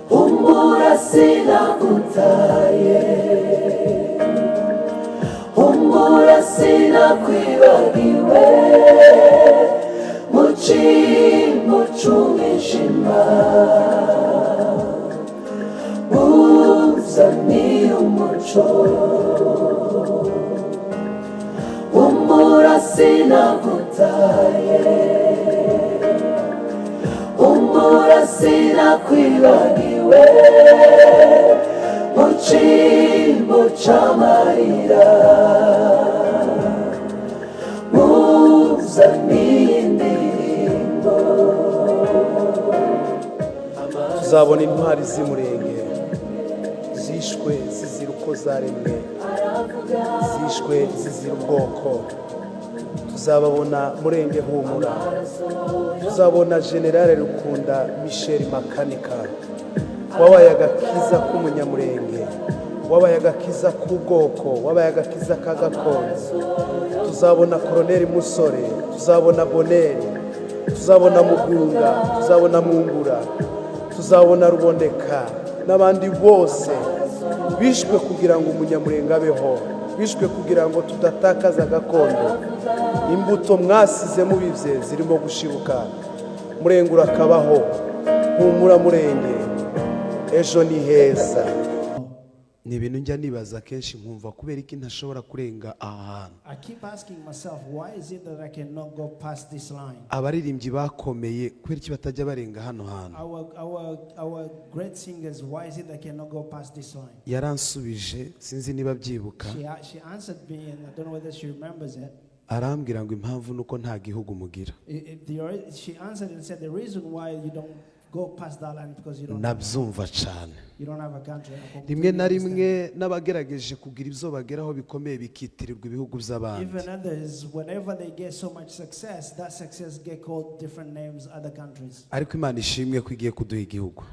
humura sinagutaye, humura sinakwibagiwe, mucimbo c'umwijima uzaniye umuco. Humura sinagutaye, humura sinakwibagiwe, mucimbo c'amarira uzaniye indirimbo. Tuzabona intwari z'Umurenge zishwe zizira uko zaremwe, zishwe zizira ubwoko. Tuzababona Murenge humura, tuzabona General Rukunda Michel Makanika wabaye agakiza k'umunyamurenge, wabaye agakiza k'ubwoko, wabaye agakiza ka gakondo. Tuzabona Colonel Musore, tuzabona Boneri, tuzabona Mugunga, tuzabona Mungura, tuzabona Rubondeka n'abandi bose bishwe kugira ngo umunyamurenge abeho, bishwe kugira ngo tudatakaza gakondo. Imbuto mwasize mubivye zirimo gushibuka. Murenge urakabaho, humura Murenge, ejo ni heza. Ni ibintu njya nibaza kenshi nkumva kubera iki ntashobora kurenga aha hantu. Abaririmbyi bakomeye kubera iki batajya barenga hano hantu. Yaransubije sinzi niba byibuka, arambwira ngo impamvu nuko nta gihugu mugira. Nabyumva cyane. Rimwe na rimwe n'abagerageje kugira ibyo bageraho bikomeye bikitirirwa ibihugu by'abandi. Ariko Imana ishimwe ko igiye kuduha igihugu.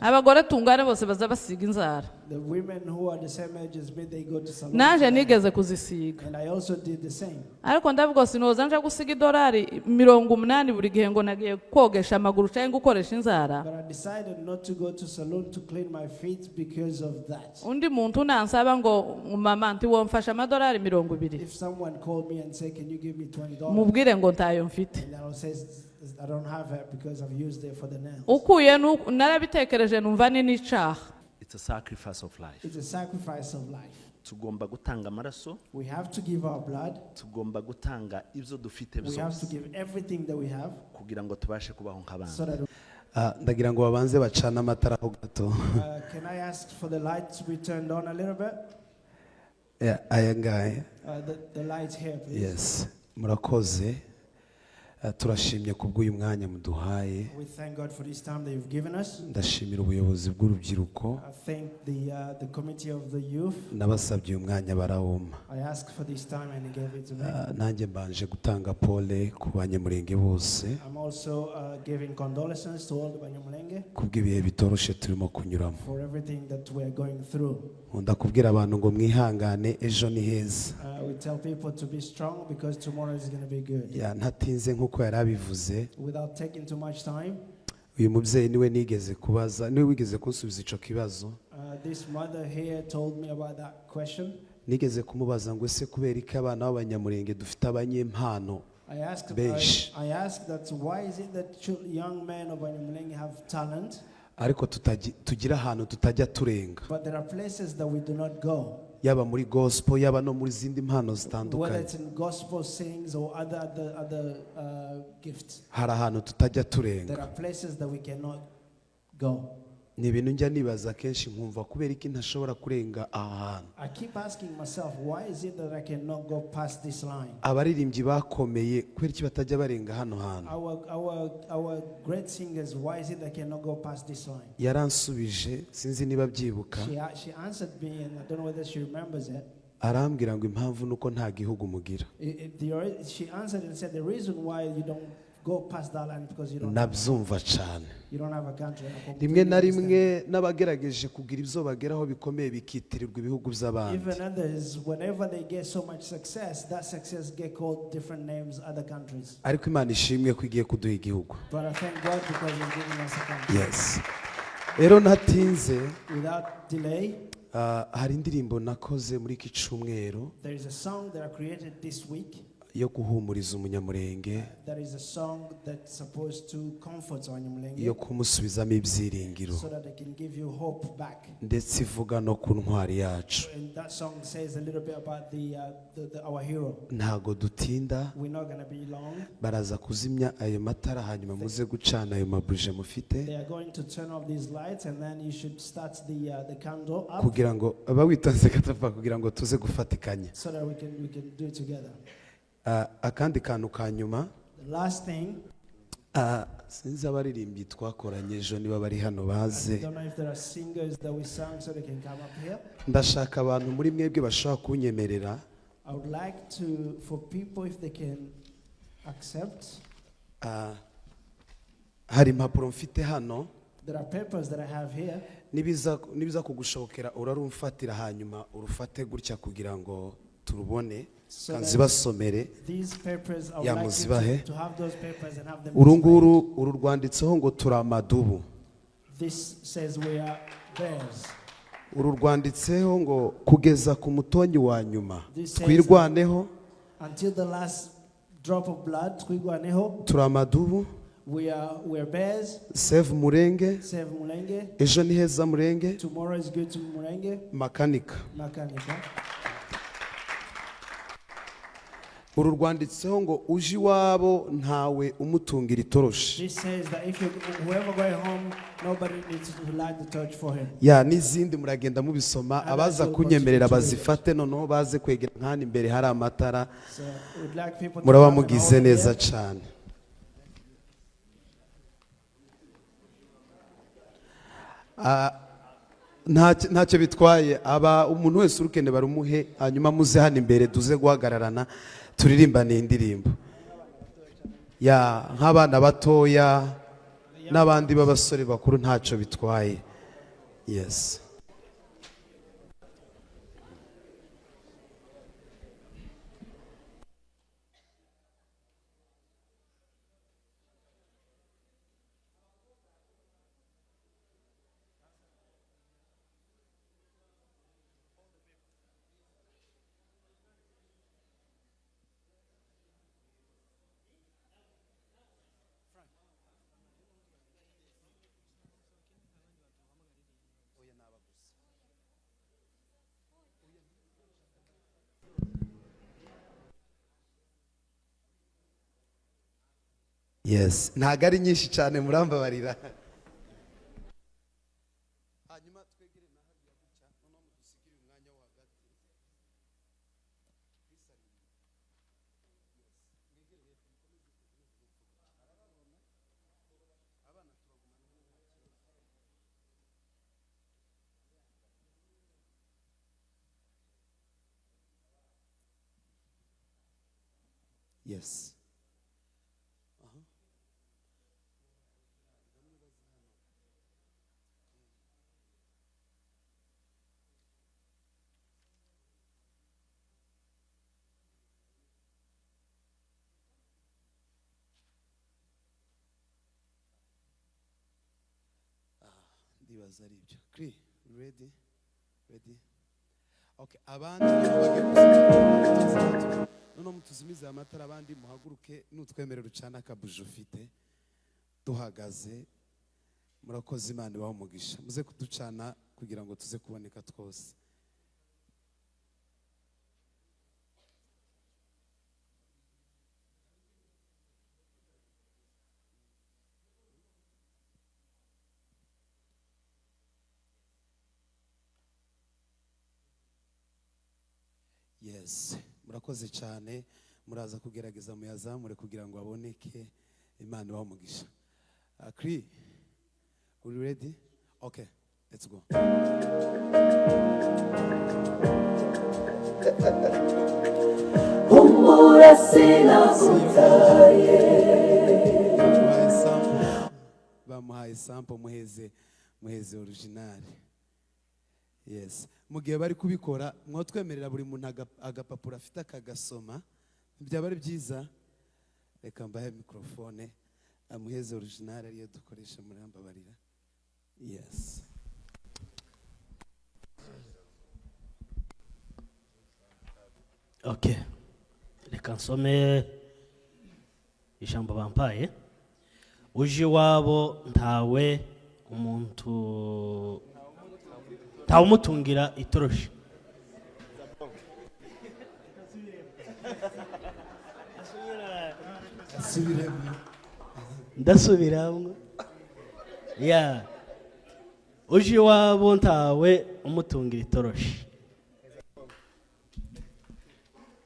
Abagore tungana bose baza basiga inzara. Naje nigeze kuzisiga. Ariko ndavuga sinoza nje gusiga idolari 80 buri gihe ngo nagiye kogesha amaguru cyangwa gukoresha inzara. Undi muntu nansaba ngo mama nti womfasha amadolari 20. Mubwire ngo ntayo mfite. I don't have it because I've used it for the nails. Ukuye narabitekereje numva ni nicaha. It's a sacrifice of life. It's a sacrifice of life. Tugomba gutanga amaraso. We have to give our blood. Tugomba gutanga ibyo dufite byose. We have to give everything that we have. Kugira ngo tubashe kubaho nk'abandi. Ndagira ngo babanze bacana amatara ho gato. Can I ask for the lights to be turned on a little bit? Yeah, aya ngaya. The lights here, please. Yes. Murakoze. Turashimye kubw'uyu mwanya muduhaye. We thank God for this time that you've given us. Ndashimira ubuyobozi bw'urubyiruko. I thank the committee of the youth. Nabasabye uyu mwanya barawuma. I asked for this time and he gave it to me. Nanjye mbanje gutanga pole ku Banyamurenge bose. I'm also giving condolences to all the Abanyamurenge. Kubw'ibihe bitoroshe turimo kunyuramo. For everything that we are going through. Ndakubwira abantu ngo mwihangane ejo ni heza. We tell people to be strong because tomorrow is going to be good. Ntatinze nkuko yarabivuze. Without taking too much time. Uyu mubyeyi niwe nigeze kubaza, niwe wigeze kunsubiza ico kibazo. This mother here told me about that question. Nigeze kumubaza ngo ese kubera iki abana b'Abanyamurenge dufite abanyempano. I asked that why is it that young men of Abanyamurenge have talent? Ariko tugira ahantu tutajya turenga. But there are places that we do not go. Yaba muri gospel yaba no muri zindi mpano zitandukanye. Whether it's in gospel sings or other gifts. Hari ahantu tutajya turenga. There are places that we cannot go. Ni ibintu njya nibaza kenshi nkumva kubera iki ntashobora kurenga aha hantu. I keep asking myself, why is it that I cannot go past this line? Abaririmbyi bakomeye kubera iki batajya barenga hano hantu. Our great singers, why is it they cannot go past this line? Yaransubije sinzi niba byibuka. She answered me and I don't know whether she remembers it. Arambwira ngo impamvu nuko nta gihugu mugira. She answered and said the reason why you don't go past that line because nabyumva cyane. you don't have a country. rimwe na rimwe n'abagerageje kugira ibyo bageraho bikomeye bikitirirwa ibihugu by'abandi. Even others, whenever they get so much success, that success get called different names, other countries. ariko Imana ishimwe ko igiye kuduha igihugu. But I thank God because He's giving us a country. Yes. Rero natinze, Without delay, hari indirimbo nakoze muri iki cyumweru there is a song that I created this week. yo guhumuriza umunyamurenge, That is a song that's supposed to comfort Abanyamurenge, yo kumusubizamo ibyiringiro, so that they can give you hope back. ndetse ivuga no ku ntwari yacu. And that song says a little bit about our hero. Ntago dutinda, We're not going to be long. baraza kuzimya ayo matara hanyuma muze gucana ayo mabuje mufite They are going to turn off these lights, and then you should start the candle up, kugira ngo abawitonze katapfa kugira ngo tuze gufatikanya. so that we can do it together. Akandi kantu ka nyuma, The last thing, sinzi abaririmbyi twakoranye ejo niba bari hano I baze. don't know if there are singers that we sang, so they can come up here. Ndashaka abantu muri mwebwe bashobora kunyemerera, I would like for people, if they can accept. hari impapuro mfite hano, There are papers that I have here. nibiza kugushobokera urarumfatira hanyuma urufate gutya kugira ngo turubone, So kanzibasomere. these papers, I would Ya like muzibahe. you to have those papers and have them Uru displayed. nguru uru rwanditseho ngo turi amadubu. This says we are bears. Uru rwanditseho ngo kugeza ku mutonyi wa nyuma This says- twirwaneho, Until the last drop of blood, twigwaneho. turi amadubu. We are bears. Save Murenge, Save Mulenge. ejo ni heza Murenge, Tomorrow is good to Mulenge. makanika. Makanika. Uru rwanditseho ngo uje iwabo ntawe umutungira itoroshi. This says that if whoever going home, nobody needs to light the torch for him. Ya n'izindi muragenda mubisoma, abaza kunyemerera bazifate noneho baze kwegera nk'ahandi imbere hari amatara, So we'd like people to muraba come and mugize hold neza here. cyane. Ntacyo bitwaye, aba umuntu wese urukene barumuhe hanyuma muze hano imbere tuze guhagararana turirimbane indirimbo. Ya nk'abana batoya n'abandi b'abasore bakuru ntacyo bitwaye. Yes. Yes, ntago ari nyinshi cyane murambabarira. Hanyuma twegere na hariya gutya noneho mudusigire umwanya wo hagati. Yes. Ndibaza ari ibyo. Kri, ready? Ready? Okay, abandi noneho mutuzimize amatara, abandi muhaguruke nutwemerera ucana akabuji ufite duhagaze. Murakoze, Imana ibahe umugisha. Muze kuducana kugira ngo tuze kuboneka twose. Yes, murakoze cyane. Muraza kugerageza muyazamure kugira ngo aboneke. Imana ibahe umugisha. Kri, are you ready? Okay, let's go. Humura sinagutaye bamuhaye sample muheze original. Yes, mu gihe bari kubikora mwotwemerera buri muntu agapapuro afite akagasoma, byaba ari byiza. Reka mbahe microphone amuheze original ariyo dukoresha muri ambabarira. Yes. Okay, reka nsome ijambo bampaye. Uje wabo ntawe umuntu umutungira itoroshi. Ndasubiramo. Yeah. Uje wabo ntawe umutungira itoroshi.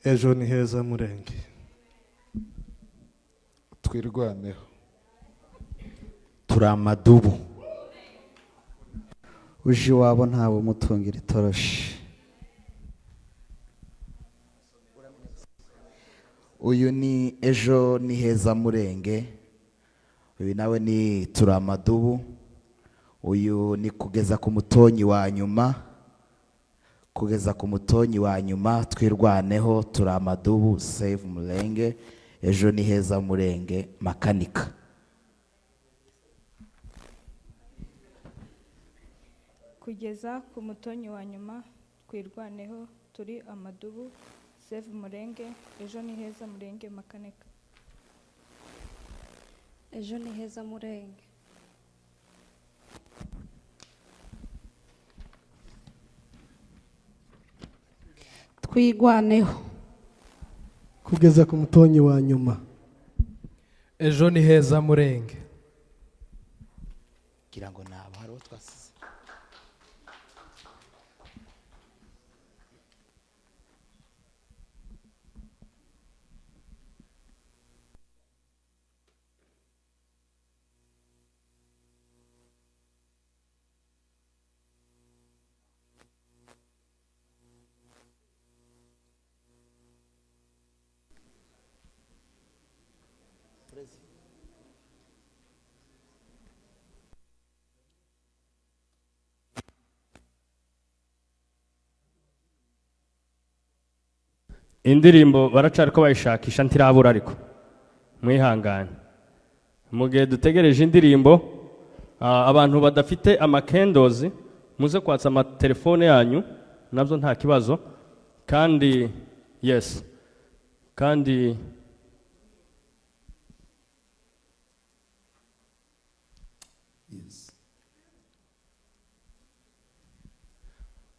Ejo ni heza Murenge. Twirwaneho. turi amadubu. Uje wabo ntawe umutungira itoroshi. Uyu ni ejo ni heza Murenge. Uyu nawe ni turi amadubu. Uyu ni kugeza ku mutonyi wa nyuma. Kugeza ku mutonyi wa nyuma twirwaneho turi amadubu save Murenge. Ejo ni heza Murenge makanika. Kugeza ku mutonyi wa nyuma twirwaneho turi amadubu save Murenge. Ejo ni heza Murenge makanika. Ejo ni heza Murenge. Twigwaneho. Kugeza ku mutonyi wa nyuma. Ejo ni heza Murenge. Kugira ngo nabo hariho twasize. Indirimbo baracari ko bayishakisha ntirabura ariko mwihangane. Mu gihe dutegereje indirimbo, abantu badafite amakendozi muze kwatsa amatelefone yanyu nabyo nta kibazo. Kandi yes, kandi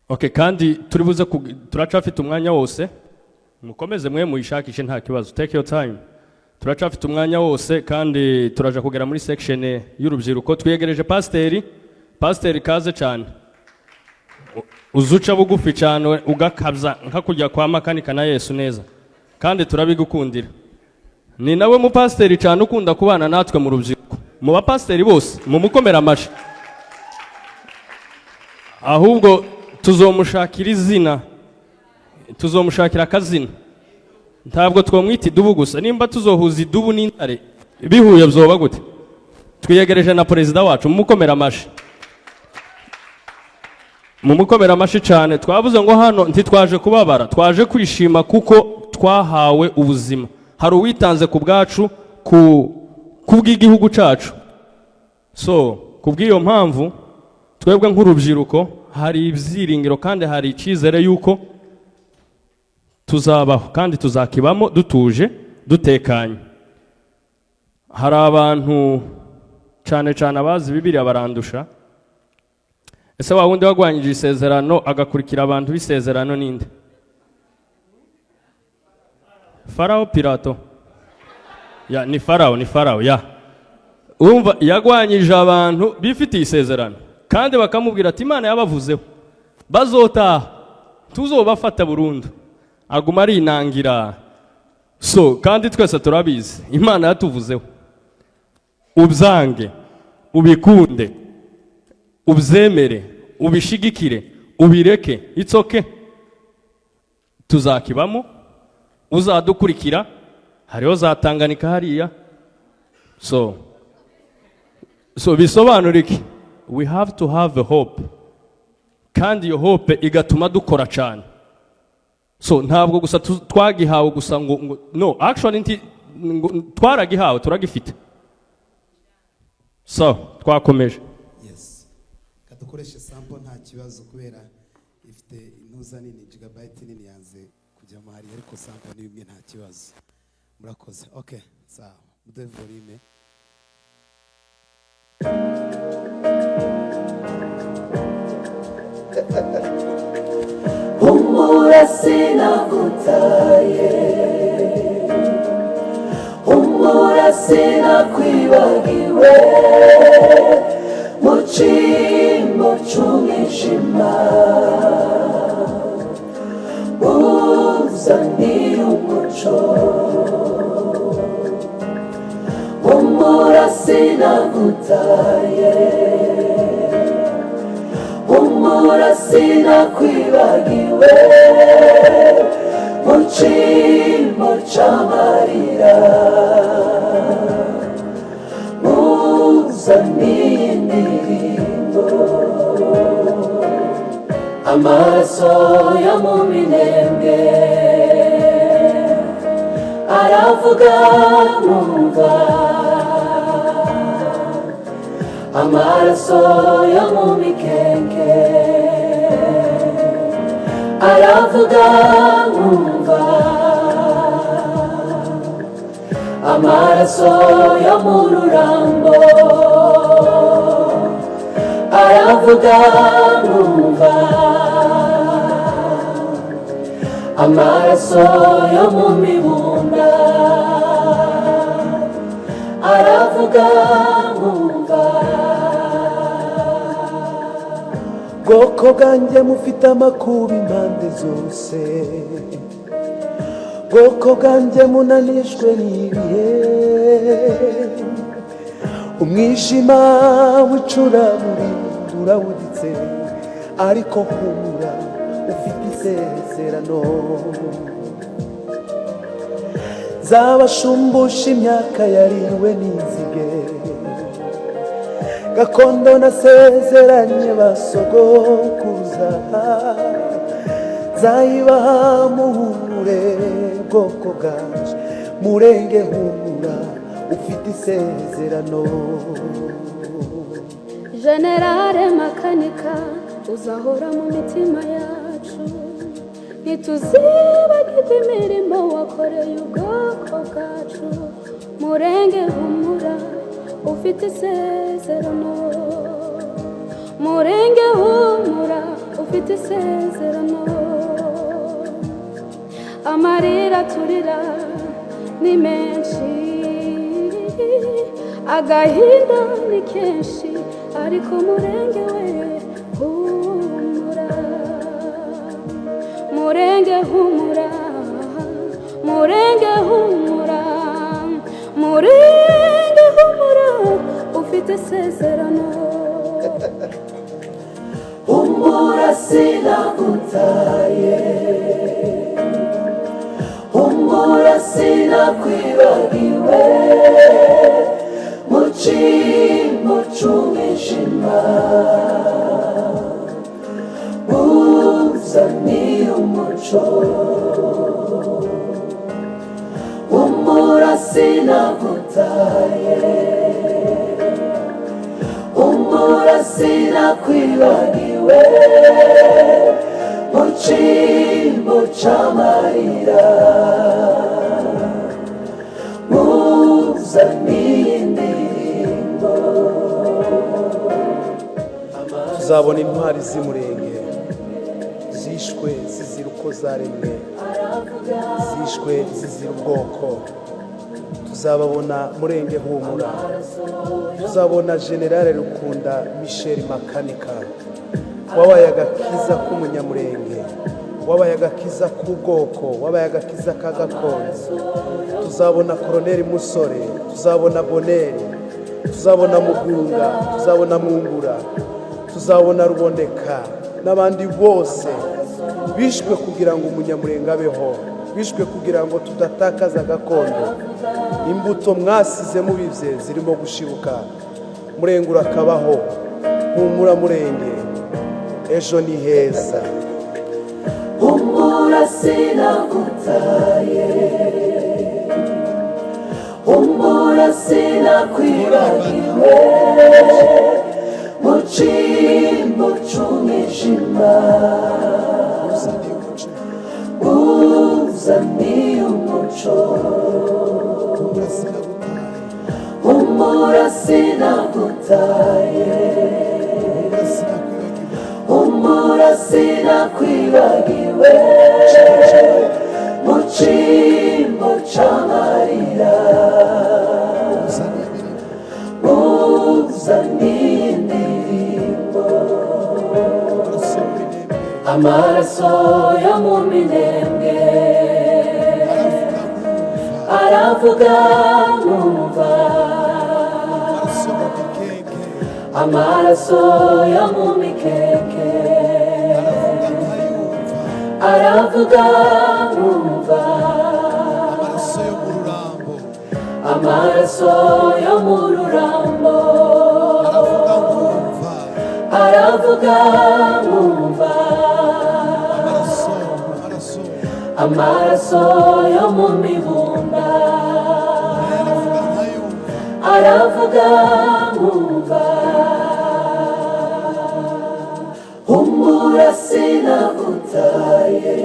okay, kandi turibuze turacafite umwanya wose. Mukomeze mwe muyishakishe nta kibazo. Take your time. Turacafite umwanya wose kandi turaja kugera muri section y'urubyiruko. Twiyegereje pasiteri kaze cyane. Uzuca bugufi cyane ugakabza nka kujya kwa makanika na Yesu neza. Kandi turabigukundira. Ni nawe mu pasiteri cyane ukunda kubana natwe mu rubyiruko. Mu bapasiteri bose mumukomera amashi. Ahubwo tuzomushakira izina. Tuzomushakira akazina. Ntabwo twomwita idubu gusa. Nimba tuzohuza idubu n'intare bihuye byoba gute? Twiyegereje na perezida wacu mumukomera amashi. Mumukomera amashi cyane. Twavuze ngo hano ntitwaje kubabara, twaje kwishima kuko twahawe ubuzima. Hari uwitanze ku bwacu kubw'igihugu cacu. So kubw'iyo mpamvu twebwe nk'urubyiruko hari ibyiringiro kandi hari icyizere yuko tuzabaho kandi tuzakibamo dutuje dutekanye. Hari abantu cyane cyane abazi Bibiliya barandusha. Ese wa wundi wagwanyije isezerano agakurikira abantu b'isezerano ninde? Farao Pilato. Ya ni Farao ya. Umva yagwanyije abantu bifitiye isezerano kandi bakamubwira ati Imana yabavuzeho bazotaha tuzobafata burundu. Aguma arinangira. So kandi twese turabizi Imana yatuvuzeho. Ubyange, ubikunde, ubyemere, ubishigikire, ubireke, it's okay. Tuzakibamo, uzadukurikira, hariho za Tanganyika hariya. So So bisobanura iki? We have to have a hope, kandi iyo hope igatuma dukora cyane. So ntabwo gusa twagihawe gusa ngo no, actually twaragihawe, turagifite. So twakomeje. Yes, kadukoreshe sample nta kibazo kubera ifite intuza nini, gigabyte nini yanze kujyamo hari, ariko sample ni bimwe nta kibazo. Murakoze. Okay, sawa, mude volume. Humura sinagutaye, humura sinakwibagiwe, mu cyimbo cy'umwijima uzaniye umuco. Humura sinagutaye, humura sinakwibagiwe, mu cyimbo cy'amarira uzaniye indirimbo. Amaraso yo mu minembwe aravuga mwumva, amaraso yo mu mikenke aravuga mwumva, amaraso yo mu rurambo aravuga mwumva, amaraso yo mu mibunda aravuga mwumva. Bwoko bwanjye mufite amakuba impande zose, bwoko bwanjye munanishwe n'ibihe, umwijima w'icuraburindi urawuditse, ariko humura ufite isezerano. Zabashumbusha imyaka yariwe n'inzige, gakondo nasezeranye basogokuza, zayibaha muhumure bwoko bwanje, murenge humura ufite isezerano. Generale makanika uzahora mu mitima yacu, ntituzibagirwa imirimo wakoreye ubwoko bwacu, murenge humura ufite isezerano, murenge humura ufite isezerano. Amarira turira ni menshi, agahinda ni kenshi, ariko murenge we humura, murenge humura, murenge humura, murenge humura ufite isezerano. Humura sinagutaye, humura sinakwibagiwe, mu cyimbo cy'umwijima uzaniye umuco. Humura sinagutaye, humura sinakwibagiwe, mu cyimbo cy'amarira uzaniye indirimbo. Tuzabona intwari z'Umurenge zishwe zizira uko zaremwe, zishwe zizira ubwoko. Tuzababona Murenge humura, tuzabona Generale Rukunda Michel Makanika, wabaye agakiza k'umunyamurenge, wabaye agakiza k'ubwoko, wabaye agakiza ka gakondo. Tuzabona Koloneli Musore, tuzabona Boneri, tuzabona Mugunga, tuzabona Mungura, tuzabona Rubondeka n'abandi bose bishwe kugira ngo umunyamurenge abeho, bishwe kugira ngo tudatakaza gakondo. Imbuto mwasize mubivye zirimo gushibuka. Murenge urakabaho, humura Murenge, ejo ni heza. Humura sinagutaye, humura sinakwibagiwe, mu cyimbo cy'umwijima uzaniye umuco. Humura sinagutaye, humura sinakwibagiwe, mu cyimbo cy'amarira uzaniye indirimbo. Amaraso yo mu minembwe aravuga nkumva, amaraso yo mu mikeke aravuga nkumva, amaraso yo mu rurambo aravuga nkumva, amaraso yo mu mibunda aravuga nkumva. Humura sinagutaye,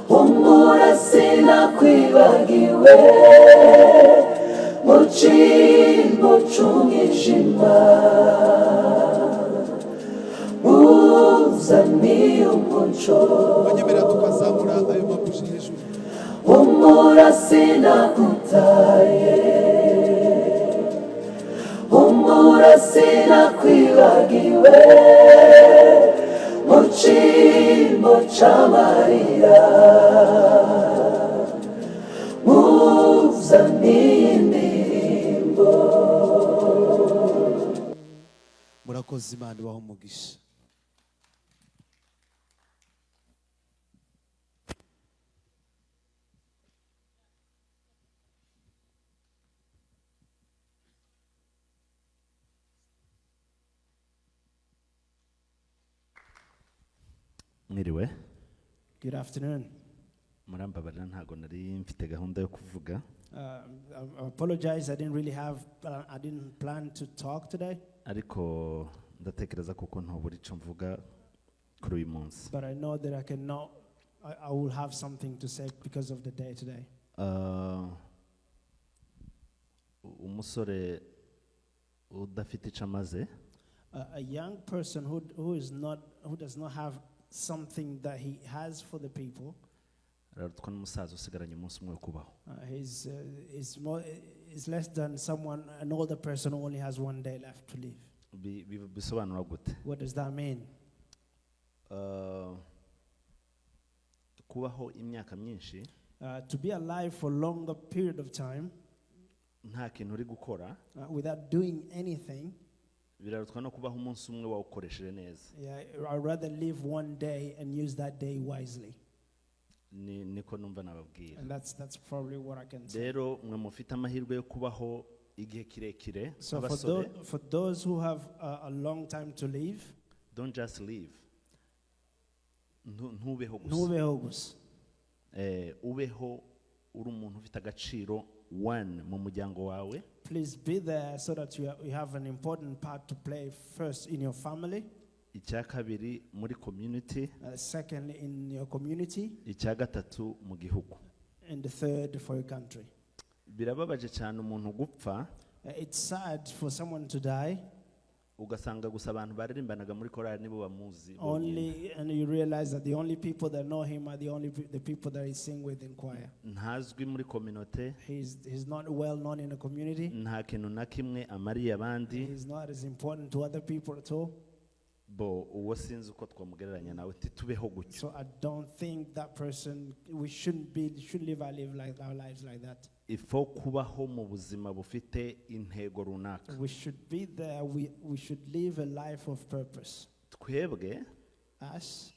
humura sinakwibagiwe, mu cyimbo cy'umwijima uzaniye umuco. Humura sinagutaye, humura sinakwibagiwe, mu cyimbo cy'amarira uzaniye indirimbo. Murakoze, Imana ibahe umugisha. Mwiriwe. Good afternoon. Murambabarira ntago nari mfite gahunda yo kuvuga. I apologize, I didn't really have, I didn't plan to talk today. Ariko ndatekereza kuko ntobura icyo mvuga kuri uyu munsi. But I know that I cannot, I will have something to say because of the day today. Umusore udafite icyo amaze. A young person who does not have something that he has for the people. Ararutwa n'umusaza usigaranye umunsi umwe wo kubaho. He's less than an older person who only has one day left to live. Bisobanura gute? What does that mean? Kubaho imyaka myinshi. To be alive for a longer period of time. Nta kintu uri gukora. Without doing anything. Birarutwa no kubaho umunsi umwe wawukoresheje neza. I'd rather live one day and use that day wisely. Niko numva nababwira. And that's probably what I can say. Rero mwe mufite amahirwe yo kubaho igihe kirekire. So for those who have a long time to live, don't just live. Ntubeho gusa. Ubeho uri umuntu ufite agaciro one mu muryango wawe. Please be there so that you have an important part to play first in your family. Icya kabiri muri community. Secondly in your community. Icya gatatu mu gihugu. And the third for your country. Birababaje cyane umuntu gupfa. It's sad for someone to die. Ugasanga gusa abantu baririmbanaga muri korali nibo bamuzi. Only, and you realize that the only people that know him are the people that he sing with in choir. Ntazwi muri community. He's not well known in the community. Nta kintu na kimwe amariye abandi. He's not as important to other people at all. Uwo sinzi uko twamugereranya nawe tubeho gutyo. So I don't think that person, we should live our lives like that. Ifo kubaho mu buzima bufite intego runaka. We should be there, we should live a life of purpose. Twebwe us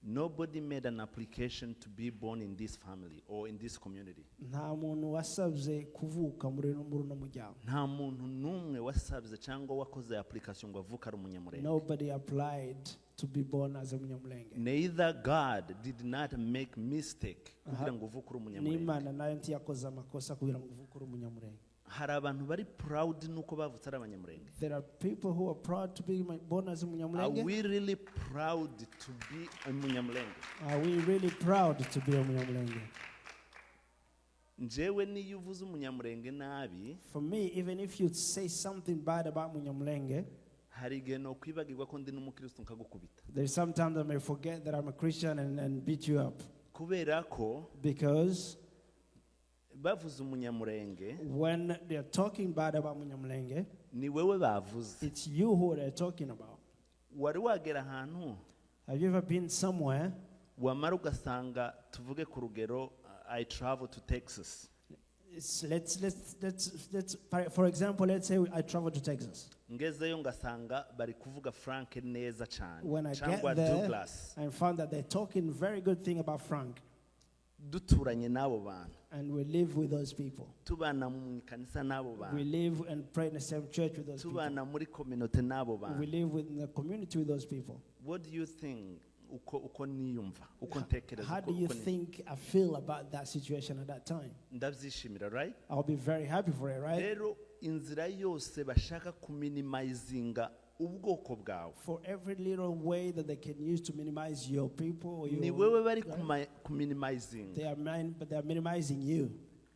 Nobody made an application to be born in this family or in this community. nta muntu wasabye kuvuka muri uno muryango. Nta muntu numwe wasabye cyangwa wakoze application ngo avuke ari umunyamurenge. Nobody applied to be born as a Munyamulenge. Neither God did not make mistake kugira ngo uvuke uri umunyamurenge. N'Imana nayo ntiyakoze amakosa kugira ngo uvuke uri umunyamurenge. Hari abantu bari proud nuko bavutse ari abanyamurenge. There are people who are proud to be born as a Munyamulenge. Are we really proud to be a munyamurenge? Are we really proud to be a Munyamulenge? Njewe niyo uvuze umunyamurenge nabi, for me, even if you say something bad about Munyamulenge, hari igihe no kwibagirwa ko ndi n'umukristo nkagukubita. there is sometimes I may forget that I'm a Christian and beat you up. Kubera ko Because bavuze umunyamurenge, when they're talking bad about Munyamulenge, ni wewe bavuze. it's you who they're talking about. Wari wagera ahantu, have you ever been somewhere wamara ugasanga tuvuge ku rugero I travel to Texas. Let's for example, let's say I travel to Texas. Ngezeyo ngasanga bari kuvuga Frank neza cyane. When I Cyangwa get there, Douglas. I found that they're talking very good thing about Frank. Duturanye n'abo bantu. And we live with those people. Tubana mu kanisa n'abo bantu. We live and pray in the same church with those people. Tubana muri community n'abo bantu. We live within the community with those people. What do you think? Uko niyumva, uko ntekereza. How do you think I feel about that situation at that time? Ndabyishimira, right? I'll be very happy for it, right? Rero inzira yose bashaka kuminimizinga ubwoko bwawe. For every little way that they can use to minimize your people or your, ni wewe bari kuminimizinga. They are minimizing you.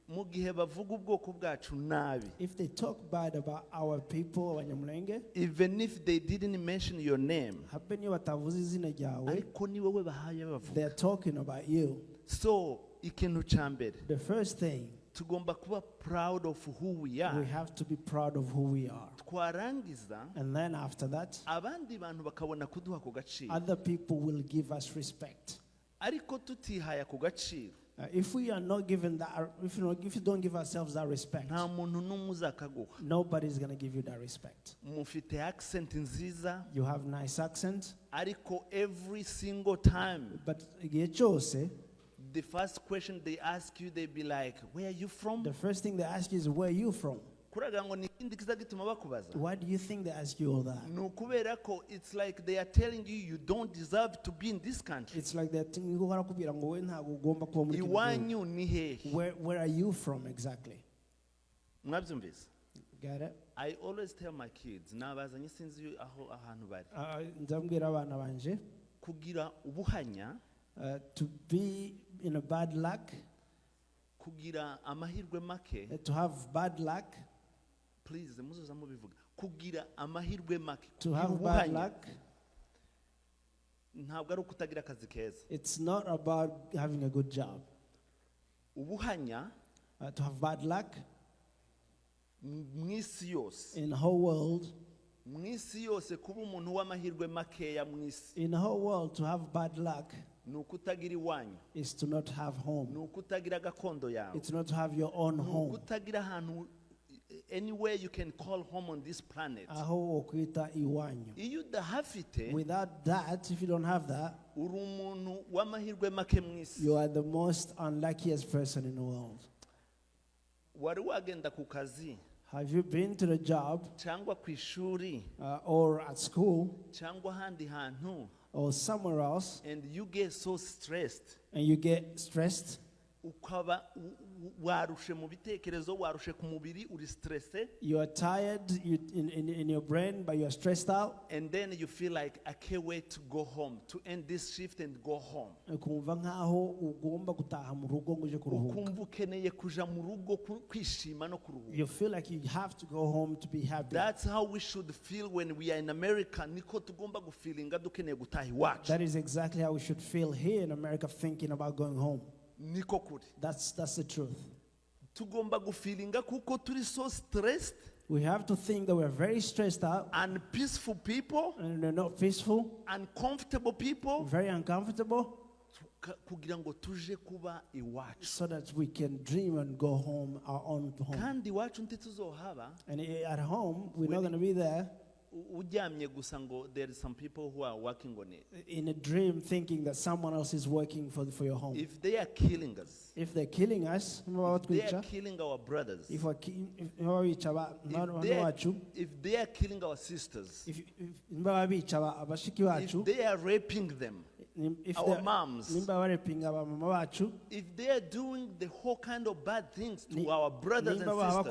Mu gihe bavuga ubwoko bwacu nabi. If they talk bad about our people, Abanyamurenge, even if they didn't mention your name, ariko ni wewe bahaye bavuga. They are talking about you. So ikintu cyambere, the first thing, tugomba kuba proud of who we are. We have to be proud of who we are. Twarangiza, and then after that, abandi bantu bakabona kuduha ku gaciro. Other people will give us respect. Ariko tutihaya ku gaciro, if we are not given that, if you don't give ourselves that respect, nta muntu n'umwe uzakaguha. Nobody is going to give you that respect. Mufite accent nziza. You have nice accent. Ariko every single time, but igihe cyose, the first question they ask you, they be like, where are you from? The first thing they ask you is, where are you from? Why do you think they ask you all that? No, it's like they are telling you you don't deserve to be in this country. It's like they're telling you, where are you from exactly? Got it? I always tell my kids, kugira ubuhanya, to be in a bad luck, kugira amahirwe make, to have bad luck, please, kugira amahirwe make, to have bad luck, ntabwo ari ukutagira akazi keza. It's not about having a good job. Ubuhanya, to have bad luck, mwisi yose, in the whole world, mwisi yose kuba umuntu w'amahirwe makeya mwisi, in the whole world, to have bad luck nukutagira iwanyu, is to not have home. Nukutagira gakondo yawe, it's not to have your own home. Nukutagira ahantu, anywhere you can call home on this planet. Aho okwita iwanyu. Iyo udahafite, without that, if you don't have that, uri umuntu w'amahirwe make mwisi. You are the most unluckiest person in the world. Wari wagenda ku kazi? Have you been to the job? Cyangwa ku ishuri? Or at school? Cyangwa handi hantu? Or somewhere else? And you get so stressed. And you get stressed? Ukaba warushe mu bitekerezo, warushe ku mubiri, uri stressed. You are tired in your brain, but you are stressed out. And then you feel like, I can't wait to go home, to end this shift and go home. Ukumva nkaho ugomba gutaha mu rugo ngo uje kuruhuka. Ukumva ukeneye kuja mu rugo kwishima no kuruhuka. You feel like you have to go home to be happy. That's how we should feel when we are in America. Niko tugomba gufilinga dukeneye gutaha iwacu. That is exactly how we should feel here in America, thinking about going home. Niko kuri. That's the truth. Tugomba gufilinga kuko turi so stressed. We have to think that we're very stressed out. Unpeaceful people. And they're not peaceful. Uncomfortable people. Very uncomfortable. Kugira ngo tuje kuba iwacu. So that we can dream and go home, our own home. Kandi iwacu ntituzohaba. And at home, we're not going to be there. uryamye gusa ngo there is some people who are working on it. In a dream, thinking that someone else is working for your home. If they are killing us, if they're killing us, if they are killing our brothers, if they are killing our sisters, if they are raping them, our moms, if they are doing the whole kind of bad things to our brothers and sisters,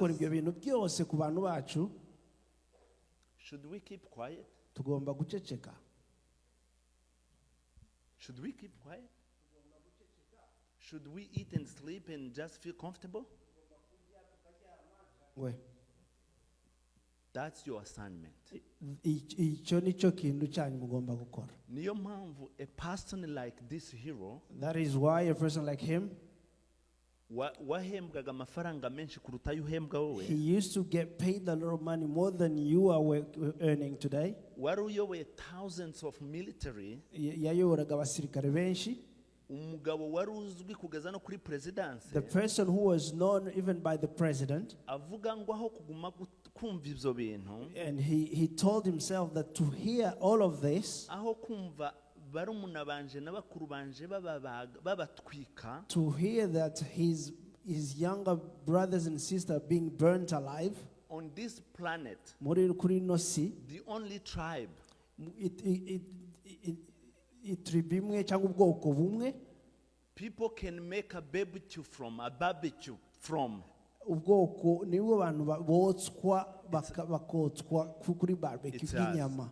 should we keep quiet? Should we keep quiet? Should we eat and sleep and just feel comfortable? That's your assignment. Niyo mpamvu a person like this hero, that is why a person like him, wahembwaga amafaranga menshi kuruta ayo uhembwa wowe. He used to get paid a lot of money more than you are earning today. Wari uyoboye thousands of military. Yayoboraga abasirikare benshi. Umugabo wari uzwi kugeza no kuri presidence. The person who was known even by the president. Avuga ngo aho kuguma kumva ivyo bintu. And he told himself that to hear all of this, aho kumva barumuna banje n'abakuru banje babatwika, to hear that his younger brothers and sisters being burnt alive on this planet, the only tribe, people can make a barbecue from ubwoko nibo abantu botswa kuri barbecue bw'inyama.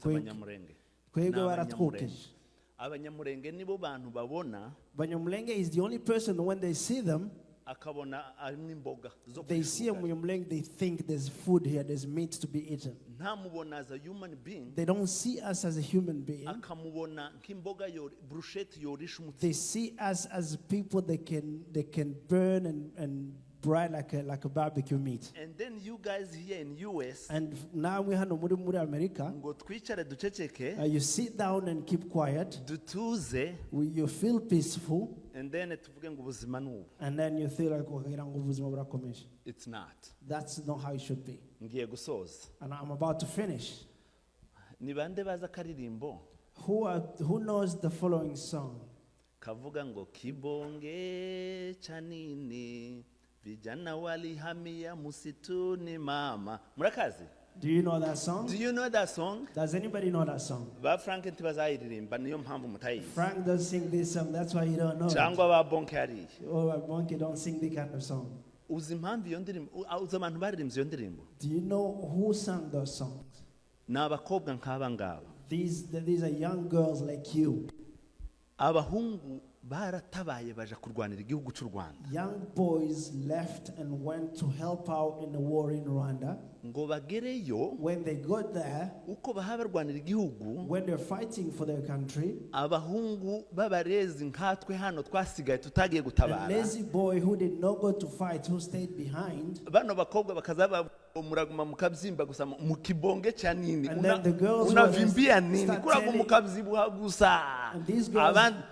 Abanyamurenge. Twebwe baratwokeje. Abanyamurenge nibo bantu babona. Abanyamurenge is the only person when they see them, akabona arimo imboga. They see a Munyamurenge, they think there's food here, there's meat to be eaten. Ntamubona as a human being. They don't see us as a human being. Akamubona nk'imboga bruschette yorisha umutima. They see us as people they can burn and fry like a barbecue meat. And then you guys here in US, and now we hano muri America, ngo twicare duceceke, you sit down and keep quiet, dutuze, you feel peaceful, and then tuvuge ngo ubuzima nubu, and then you feel like ubuzima burakomeje. It's not. That's not how it should be. Ngiye gusoza. And I'm about to finish. Ni bande baza karirimbo? Who knows the following song? Kavuga ngo kibonge chanini vijana walihamia musituni mama. Murakazi? Do you know that song? Do you know that song? Does anybody know that song? Ba Frank ntibazayiririmba niyo mpamvu mutayizi. Frank doesn't sing this song, that's why you don't know. Cyangwa ba Bonke ari. Or Bonke don't sing this kind of song. Uzi impamvu iyo ndirimbo, uzi abantu baririmbye iyo ndirimbo? Do you know who sang those songs? Ni abakobwa nk'aba ngaba. These are young girls like you. Abahungu baratabaye baje kurwanira igihugu cy'u Rwanda. Young boys left and went to help out in the war in Rwanda. Ngo bagereyo, when they got there, uko bahabarwanira igihugu, when they're fighting for their country, abahungu babarezi nkatwe hano twasigaye tutagiye gutabara. The lazy boy who did not go to fight, who stayed behind. Bano bakobwa bakazaba muraguma mukabyimba gusa mukibonge cyanini unavimbia nini kurago mukabyibuha gusa. Abantu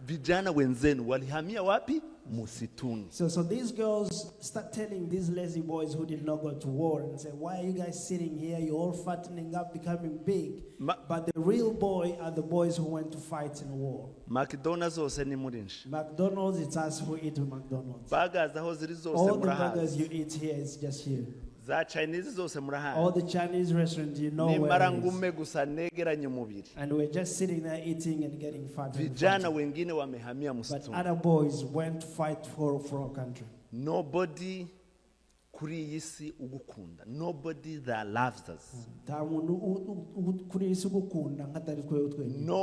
vijana wenzenu walihamia wapi? Musituni. So these girls start telling these lazy boys who did not go to war and say, why are you guys sitting here? You're all fattening up, becoming big. But the real boy are the boys who went to fight in war. McDonald's ose ni murinshi. McDonald's, it's us who eat with McDonald's. Burgers aho ziri zose all the burgers you eat here is just here. Za Chinese zose murahazi. All the Chinese restaurants, you know where it is. Gusa negeranye umubiri. And we're just sitting there eating and getting fat. Vijana wengine wamehamia msituni. But other boys went to fight for our country. Nobody kuri iyi si ugukunda. Nobody that loves us. No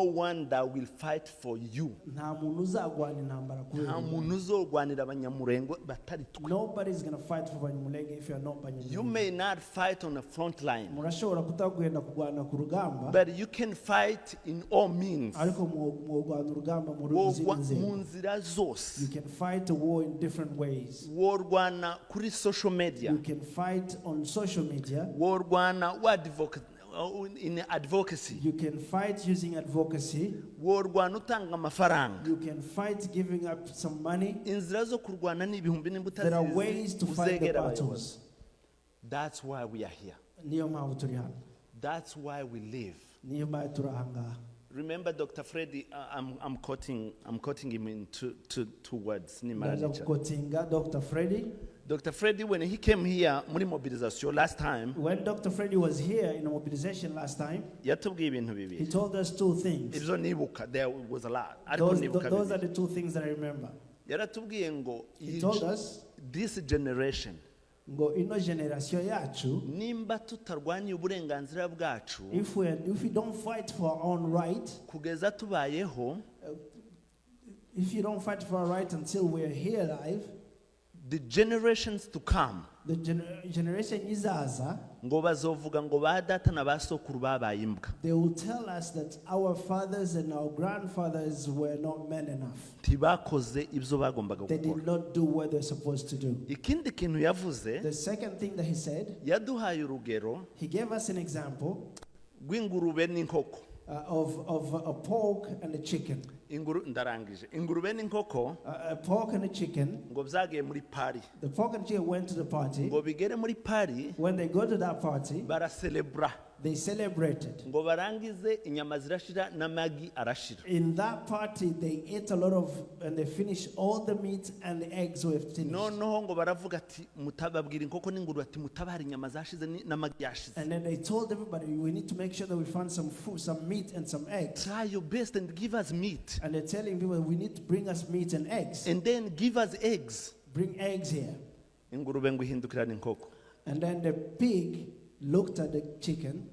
one that will fight for you. Nobody is going to fight for Abanyamurenge if you are not Abanyamurenge. You may not fight on the front line, but you can fight in all means. You can fight a war in different ways. Kuri social media. You can fight on social media. In advocacy. You can fight using advocacy. You can fight giving up some money. There are ways to fight the battles. That's why we are here. Niyo mpamvu turi hano. That's why we live. Niyo mpamvu turi ahangaha. Remember Dr. Freddy, I'm quoting him in two words. Dr. Freddy. Dr. Freddy, when he came here, muri mobilisation last time. When Dr. Freddy was here in a mobilization last time, he told us two things. There was a lot. Those are the two things that I remember. He told us this generation, ngo ino generation yacu, nimba tutarwanya uburenganzira bwacu, if we don't fight for our own right, kugeza tubayeho, if you don't fight for our right until we're here alive, the generations to come, the generation izaza, ngo bazovuga ngo ba data na basokuru babaye imbwa. They will tell us that our fathers and our grandfathers were not men enough. Tibakoze ibyo bagombaga gukora. They did not do what they're supposed to do. Ikindi kintu yavuze, the second thing that he said, yaduhaye urugero, he gave us an example rw'ingurube n'inkoko. Of a pork and a chicken. Ndarangije. Ingurube n'inkoko, a pork and a chicken. Ngo byagiye muri party. The pork and chicken went to the party. Ngo bigere muri party. When they go to that party, baracelebra. They celebrated. Ngo barangize inyama zirashira n'amagi arashira. In that party, they ate a lot of, and they finished all the meat and the eggs were finished. Noneho ngo baravuga ati mutababwira inkoko n'ingurube ati mutabara inyama zashize n'amagi yashize. And then they told everybody, we need to make sure that we find some food, some meat and some eggs. Try your best and give us meat. And they're telling people, we need to bring us meat and eggs. And then give us eggs. Bring eggs here. Ingurube ngo ihindukira n'inkoko. And then the pig looked at the chicken.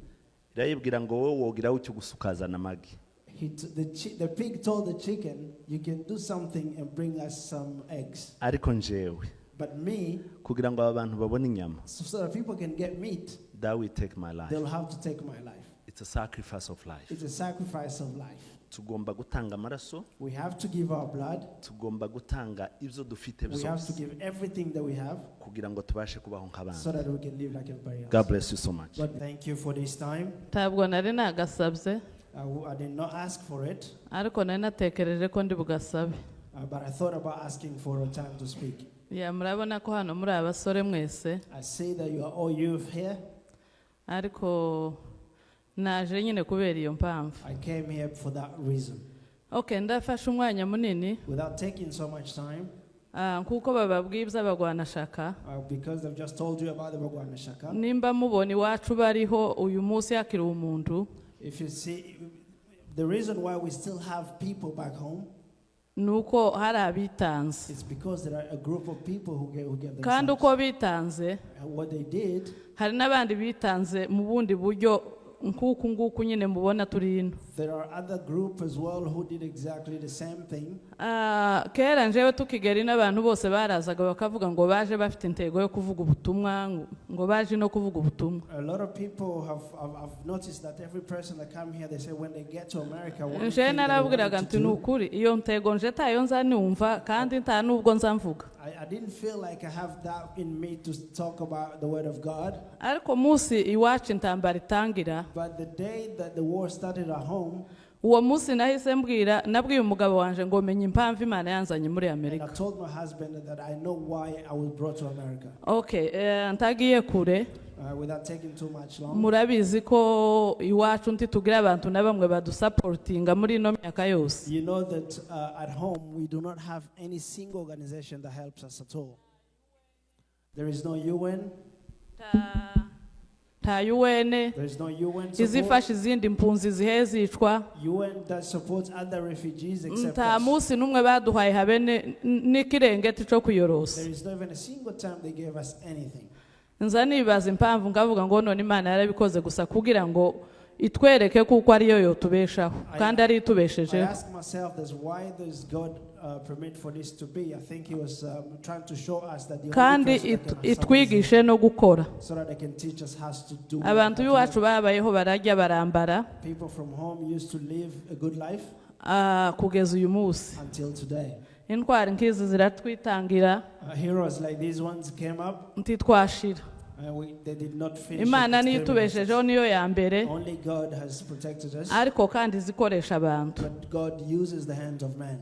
Irayibwira ngo wowe wogira ucyo gusukazana amagi. The pig told the chicken, you can do something and bring us some eggs. Ariko njewe, but me, kugira ngo abantu babone inyama, so that people can get meat, that will take my life. They'll have to take my life. It's a sacrifice of life. It's a sacrifice of life. Tugomba gutanga amaraso. We have to give our blood. Tugomba gutanga ibyo dufite byose. We have to give everything that we have. Kugira ngo tubashe kubaho nk'abandi. So that we can live like everybody else. God bless you so much. But thank you for this time. Ntabwo nari nagasabye. I did not ask for it. Ariko nari natekereje ko ndi bugasabe. But I thought about asking for a time to speak. Murabona ko hano muri abasore mwese. I see that you are all youth here. Ariko naje nyine kubera iyo mpamvu. I came here for that reason. Okay, ndafashe umwanya munini. Without taking so much time. Kuko bababwiye iby'abagwanashaka. Because they've just told you about the bagwanashaka. Nimba mubona iwacu bariho uyu munsi yakiriwe umuntu. If you see, the reason why we still have people back home, nuko hari abitanze. It's because there are a group of people who gave themselves. Kandi uko bitanze, what they did, hari n'abandi bitanze mu bundi buryo nkuku nguku nyine mubona turi ino. There are other group as well who did exactly the same thing. Kera njewe tukigera n'abantu bose barazaga bakavuga ngo baje bafite intego yo kuvuga ubutumwa, ngo baje no kuvuga ubutumwa. A lot of people have noticed that every person that come here, they say when they get to America, nje narabwiraga nti nukuri iyo ntego nje tayo nza numva kandi nta nubwo nza mvuga. I didn't feel like I have that in me to talk about the word of God. Ariko musi iwacu intambara itangira. But the day that the war started at home, uwo munsi nahise nabwiye umugabo wanje ngo menye impamvu Imana yanzanye muri Amerika. I told my husband that I know why I was brought to America. Okay, ntagiye kure. Without taking too much long. Murabizi ko iwacu ntitugira abantu na bamwe badusupportinga muri ino myaka yose. You know that at home we do not have any single organization that helps us at all. There is no UN. Ta UN. There is no UN support. Izifasha izindi mpunzi zihe zicwa. UN that supports other refugees except us. Nta munsi numwe baduhaye habe n'ikirengeti cyo kuyorosa. There is not even a single time they gave us anything. Nza nibaza impamvu ngavuga ngo none Imana yarabikoze gusa kugira ngo itwereke kuko ariyo yotubeshaho kandi ari itubesheje. I ask myself this, why does God permit for this to be? I think he was trying to show us that the kandi itwigishe no gukora. So that they can teach us how to do. Abantu b'iwacu babayeho barajya barambara. People from home used to live a good life. Kugeza uyu munsi. Until today. Intwari nkizi ziratwitangira. Heroes like these ones came up. Ntitwashira. They did not finish. Imana niyo itubeshejeho niyo ya mbere. Only God has protected us. Ariko kandi zikoresha abantu. But God uses the hands of man.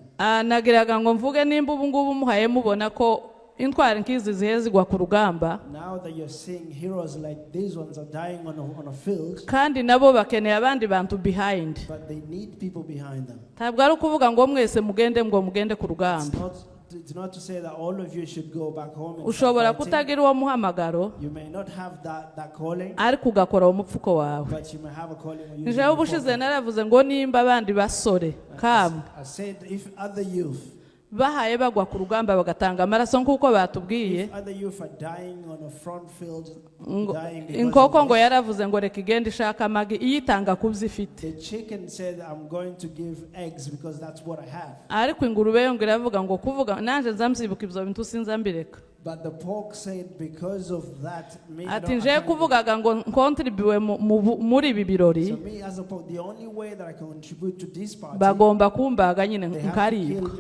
Nagiraga ngo mvuge nimba ubu ngubu muhaye mubona ko intwari nkizi zihe zigwa ku rugamba now that you're seeing heroes like these ones are dying on a field, kandi nabo bakeneye abandi bantu behind. but they need people behind them. Ntabwo ari ukuvuga ngo mwese mugende ku rugamba. It's not to say that all of you should go back home and ushobora kutagira uwo muhamagaro, you may not have that calling, ariko ugakora umupfuko wawe. but you may have a calling when you Nje ubushize naravuze ngo nimba abandi basore kamwe I said if other youth bahaye bagwa ku rugamba bagatanga amaraso nk'uko batubwiye, other youth are dying on a front field, dying inkoko ngo yaravuze ngo reka igenda ishaka amagi iyitanga kubyo ifite. the chicken said I'm going to give eggs because that's what I have, ariko ingurube yo ngo iravuga ngo kuvuga nanje nzamsibuka ibyo bintu sinza mbireka. but the pork said because of that ati nje kuvugaga ngo nkontribuwe muri ibi birori, so me as a pork, the only way that I can contribute to this party, bagomba kumbaga nyine nkaribwa.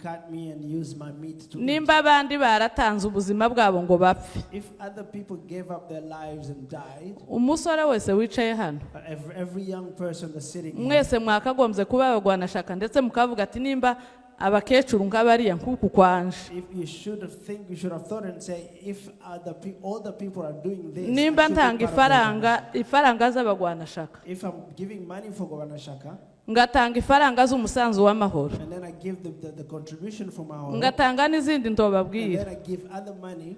cut me and use my meat to nimba abandi baratanze ubuzima bwabo ngo bapfe, if other people gave up their lives and died, umusore wese wicaye hano, every young person that's sitting mwese mwakagombye kuba abagwanashaka ndetse mukavuga ati nimba abakecuru nk'abariya nk'uku kwanje, you should have thought and say if all the people are doing this, nimba ntanga ifaranga z'abagwanashaka, if I'm giving money for Gwanashaka, ngatanga ifaranga z'umusanzu w'amahoro, and then I give the contribution for my own, ngatanga n'izindi ntobabwira, and then I give other money.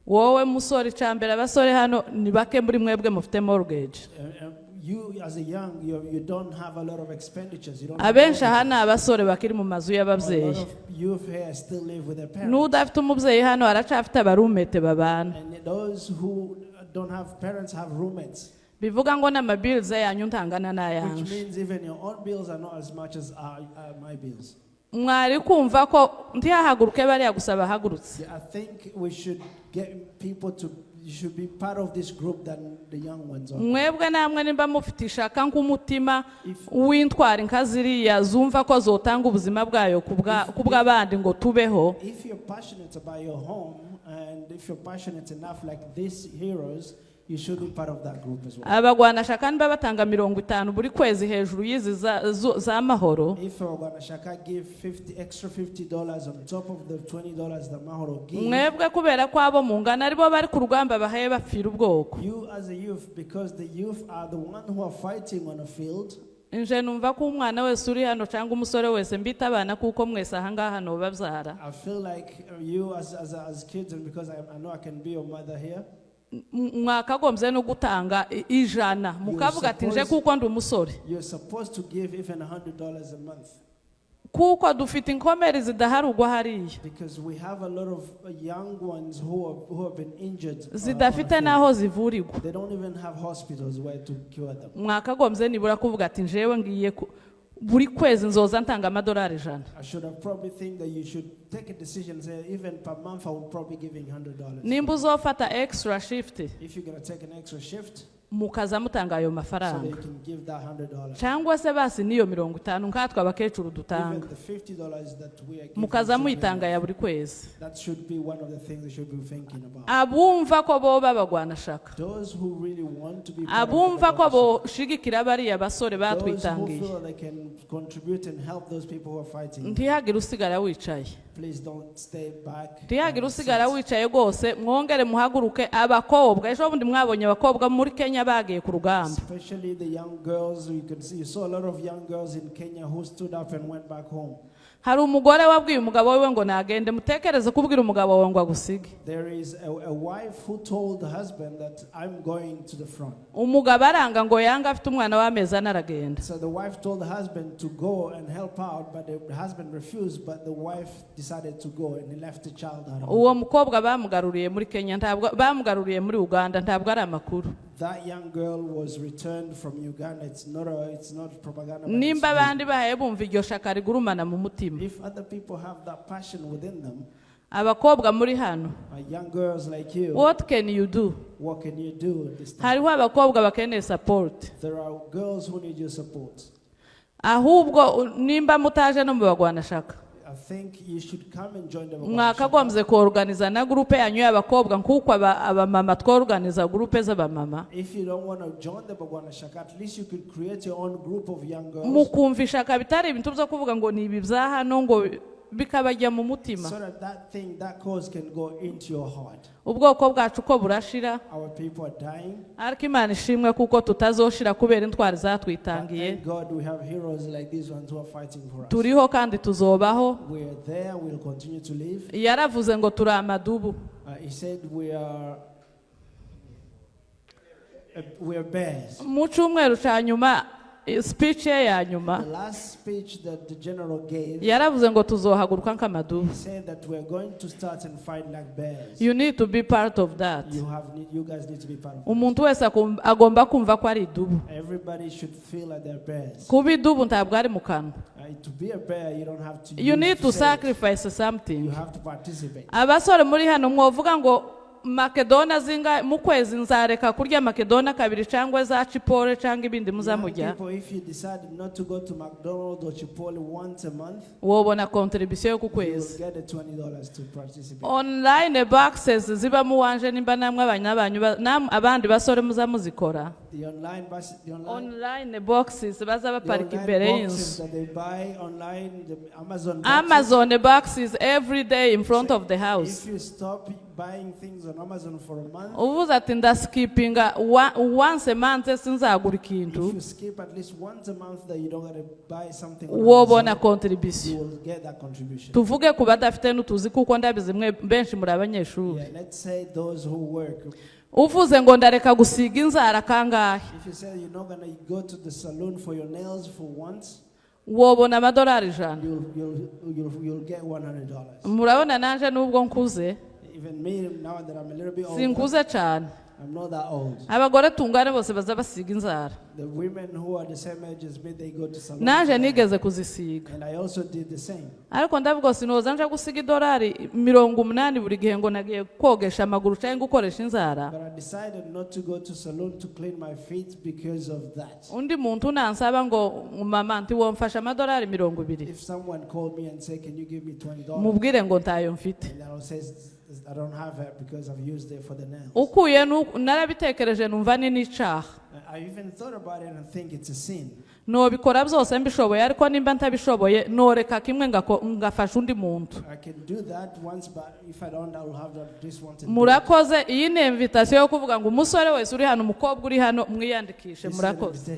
wowe musore cyambere abasore hano ni bake muri mwebwe mufite mortgage. You as a young, you don't have a lot of expenditures. You don't abenshi hano abasore bakiri mu mazu y'ababyeyi, youth here still live with their parents. n'udafite umubyeyi hano aracafite abarumete babana, And those who don't have parents have roommates, bivuga ngo n'amabills yanyu ntangana which n'ayanje. means even your own bills are not as much as my bills. mwari kumva ko ntiyahaguruke bariya gusa bahagurutse. I think we should get people to, you should be part of this group than the young ones are. mwebwe namwe nimba mufite ishaka nk'umutima w'intwari nka ziriya zumva ko zotanga ubuzima bwayo kubw'abandi ngo tubeho, If you're passionate about your home and if you're passionate enough like these heroes, you should be part of that group as well. abagwanashaka niba batanga 50 buri kwezi hejuru y'izi za mahoro, If Gwanashaka give extra $50 on top of the $20 that Mahoro gives, mwebwe kubera ko abo mungana aribo bari ku rugamba bahaye bapfira ubwoko, you as a youth, because the youth are the one who are fighting on a field, nje numva ko umwana wese uri hano cyangwa umusore wese mbita abana kuko mwese ahangaha no babyara, I feel like you as kids, and because I know I can be your mother here, mwakagombye no gutanga ijana mukavuga ati nje kuko ndi umusore, you're supposed to give even $100 a month. kuko dufite inkomeri zidaharugwa hariya, Because we have a lot of young ones who have been injured. zidafite n'aho zivurirwa. They don't even have hospitals where to cure them. mwakagombye nibura kuvuga ati njewe ngiye buri kwezi nzoza ntanga $100. I should have probably think that you should take a decision and say even per month I will probably giving $100. nimba uzofata extra shift If you're going to take an extra shift, mukaza mutanga ayo so that mafaranga, you can give that $100. cyangwa se basi niyo 50 nkatwe abakecuru Even dutanga, the $50 that we are giving, mukaza muyitanga ya buri kwezi. that should be one of the things we should be thinking about. abumva ko bo babagwanashaka, Those who really want to be part of abumva ko the boshigikira bariya basore those who batwitangiye, feel they can contribute and help those people who are fighting. ntihagire usigara wicaye, Please don't stay back. ntihagire usigara wicaye rwose, mwongere muhaguruke. abakobwa ejo bundi mwabonye abakobwa muri Kenya bagiye ku rugamba, Especially the young girls, you saw a lot of young girls in Kenya who stood up and went back home. hari umugore wabwiye umugabo we ngo nagende, mutekereze kubwira umugabo we ngo agusige. There is a wife who told the husband that I'm going to the front. umugabo aranga ngo yanga, afite umwana w'amezi ane aragenda. So the wife told the husband to go and help out, but the husband refused, but the wife decided to go and he left the child at home. uwo mukobwa bamugaruriye muri Kenya, ntabwo bamugaruriye muri Uganda, ntabwo ari amakuru. That young girl was returned from Uganda. It's not propaganda. But nimba abandi bahaye bumva iryo shaka rigurumana mu mutima, if other people have that passion within them, abakobwa muri hano, young girls like you, what can you do? what can you do at this time? hariho abakobwa bakeneye support, There are girls who need your support. ahubwo nimba mutaje no mu bagwanashaka, I think you should come and join them. mwakagombye kuorganiza na groupe yanyu y'abakobwa nk'uko abamama tworganiza groupe z'abamama, If you don't want to join the Bagwana Shaka, at least you could create your own group of young girls. mukumvisha kabitari ibintu byo kuvuga ngo ni ibi bya hano ngo bikabajya mu mutima so that that thing, that cause can go into your heart. ubwoko bwacu ko burashira Our people are dying. ariko Imana ishimwe kuko tutazoshira kubera intwari But zatwitangiye thank God we have heroes like these ones who are fighting for us. turiho kandi tuzobaho We are there, we'll continue to live. yaravuze ngo turi amadubu He said we are bears. mu cyumweru cya nyuma speech ye ya nyuma The last speech that the general gave, yaravuze ngo tuzohaguruka nk'amadubu he said that we're going to start and fight like bears. you need to be part of that You guys need to be part of it. umuntu wese agomba kumva ko ari idubu Everybody should feel like they're bears. kuba idubu ntabwo ari mu kanwa To be a bear, you don't have to. you need to say sacrifice it. something You have to participate. abasore muri hano mwovuga ngo makedona zinga mu kwezi nzareka kurya makedona kabiri cyangwa za chipole cyangwa ibindi muzamujya If you decide not to go to McDonald's or Chipotle once a month, wobona contribution yo ku you kwezi will get $20 to participate. online boxes ziba mu wanje nimba namwe abanyabanyu abandi basore muzamuzikora The online boxes baza baparika imbere y'inzu that they buy online, the Amazon boxes. Amazon boxes every day in front of the house. If you stop buying things on Amazon for a month, uvuze ati ndaskipinga once a month sinzagura ikintu if you skip at least once a month that you don't gotta buy something on wobona Amazon, contribution you will get that contribution. tuvuge ku badafite n'utuzi kuko ndabizi mwe benshi muri abanyeshuri Yeah, let's say those who work. uvuze ngo ndareka gusiga inzara kangahe If you say you're not gonna go to the salon for your nails for once, wobona amadolari ijana you'll get $100. murabona nanje nubwo nkuze Even me, now that I'm a little bit older, sinkuze cyane I'm not that old. abagore tungane bose baza basiga inzara The women who are the same age as me, they go to salon. naje nigeze kuzisiga And I also did the same. ariko ndavuga sinoza nje gusiga idolari 80 buri gihe ngo nagiye kogesha amaguru cyangwa gukoresha inzara But I decided not to go to salon to clean my feet because of that. undi muntu nansaba ngo mama nti womfasha amadolari 20 If someone called me and said, "Can you give me $20?" mubwire ngo ntayo mfite and I'll say, "I don't have it because I've used it for the nails." ukuye narabitekereje numva ni n'icaha I even thought about it and think it's a sin. nobikora byose mbishoboye ariko nimba ntabishoboye noreka kimwe ngafasha undi muntu I can do that once, but if I don't, I'll have that this one. murakoze iyi ni invitation yo kuvuga ngo umusore wese uri hano umukobwa uri hano mwiyandikishe murakoze